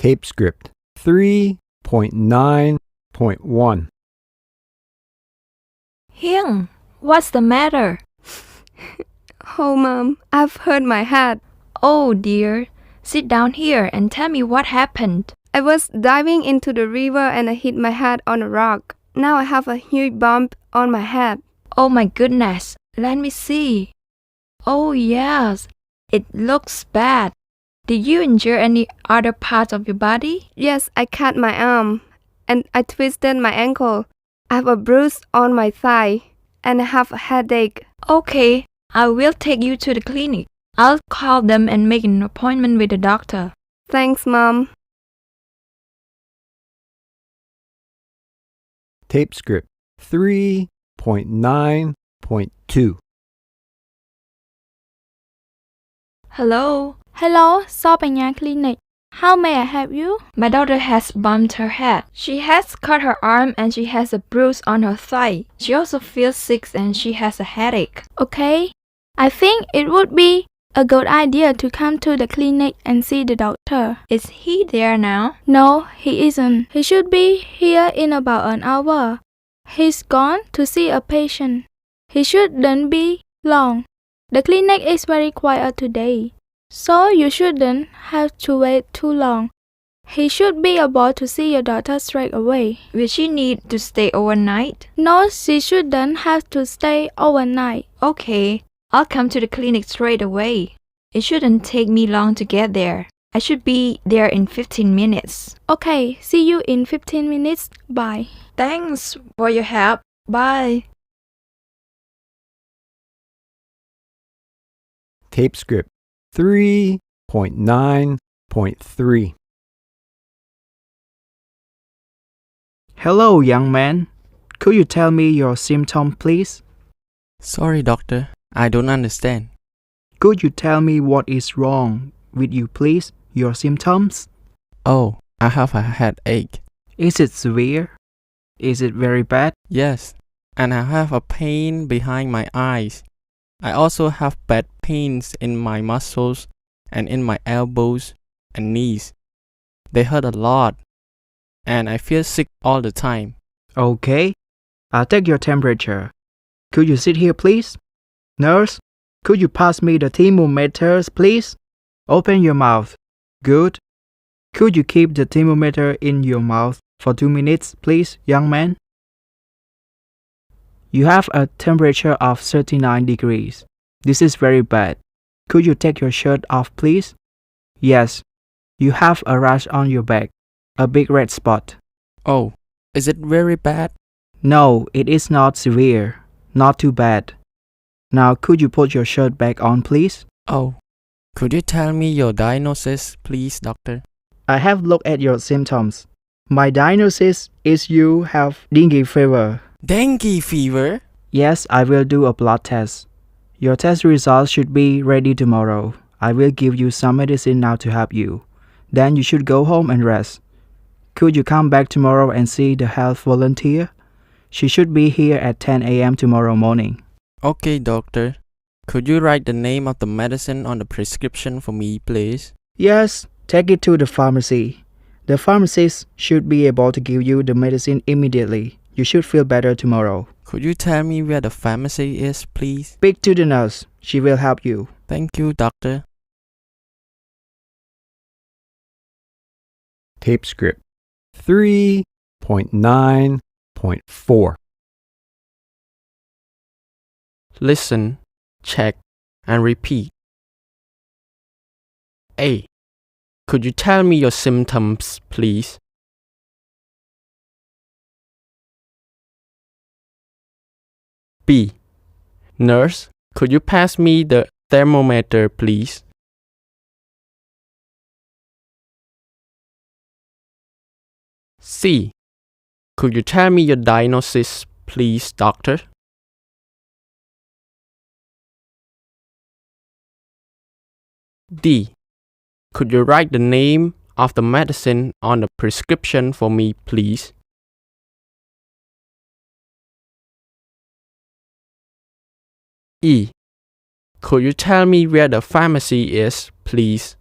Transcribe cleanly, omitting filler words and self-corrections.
Tape script 3.9.1. Hyung, what's the matter? Oh, Mom, I've hurt my head. Oh dear, sit down here and tell me what happened. I was diving into the river and I hit my head on a rock. Now I have a huge bump on my head. Oh my goodness, let me see. Oh yes, it looks bad. Did you injure any other parts of your body? Yes, I cut my arm and I twisted my ankle. I have a bruise on my thigh and I have a headache. Okay, I will take you to the clinic. I'll call them and make an appointment with the doctor. Thanks, Mom. Tape script 3.9.2. Hello? Hello, Sopanya Clinic. How may I help you? My daughter has bumped her head. She has cut her arm and she has a bruise on her thigh. She also feels sick and she has a headache. Okay. I think it would be a good idea to come to the clinic and see the doctor. Is he there now? No, he isn't. He should be here in about an hour. He's gone to see a patient. He shouldn't be long. The clinic is very quiet today, so you shouldn't have to wait too long. He should be able to see your daughter straight away. Will she need to stay overnight? No, she shouldn't have to stay overnight. Okay, I'll come to the clinic straight away. It shouldn't take me long to get there. I should be there in 15 minutes. Okay, see you in 15 minutes. Bye. Thanks for your help. Bye. Tape script 3.9.3. Hello, young man. Could you tell me your symptom, please? Sorry, doctor. I don't understand. Could you tell me what is wrong with you, please? Your symptoms? Oh, I have a headache. Is it severe? Is it very bad? Yes, and I have a pain behind my eyes. I also have bad pains in my muscles and in my elbows and knees. They hurt a lot, and I feel sick all the time. Okay, I'll take your temperature. Could you sit here, please? Nurse, could you pass me the thermometers, please? Open your mouth. Good. Could you keep the thermometer in your mouth for 2 minutes, please, young man? You have a temperature of 39 degrees. This is very bad. Could you take your shirt off, please? Yes. You have a rash on your back, a big red spot. Oh, is it very bad? No, it is not severe. Not too bad. Now, could you put your shirt back on, please? Oh, could you tell me your diagnosis, please, doctor? I have looked at your symptoms. My diagnosis is you have dengue fever. Dengue fever? Yes, I will do a blood test. Your test results should be ready tomorrow. I will give you some medicine now to help you. Then you should go home and rest. Could you come back tomorrow and see the health volunteer? She should be here at 10 a.m. tomorrow morning. Okay, doctor. Could you write the name of the medicine on the prescription for me, please? Yes, take it to the pharmacy. The pharmacist should be able to give you the medicine immediately. You should feel better tomorrow. Could you tell me where the pharmacy is, please? Speak to the nurse. She will help you. Thank you, doctor. Tape script 3.9.4. Listen, check, and repeat. A. Could you tell me your symptoms, please? B. Nurse, could you pass me the thermometer, please? C. Could you tell me your diagnosis, please, doctor? D. Could you write the name of the medicine on the prescription for me, please? E. Could you tell me where the pharmacy is, please?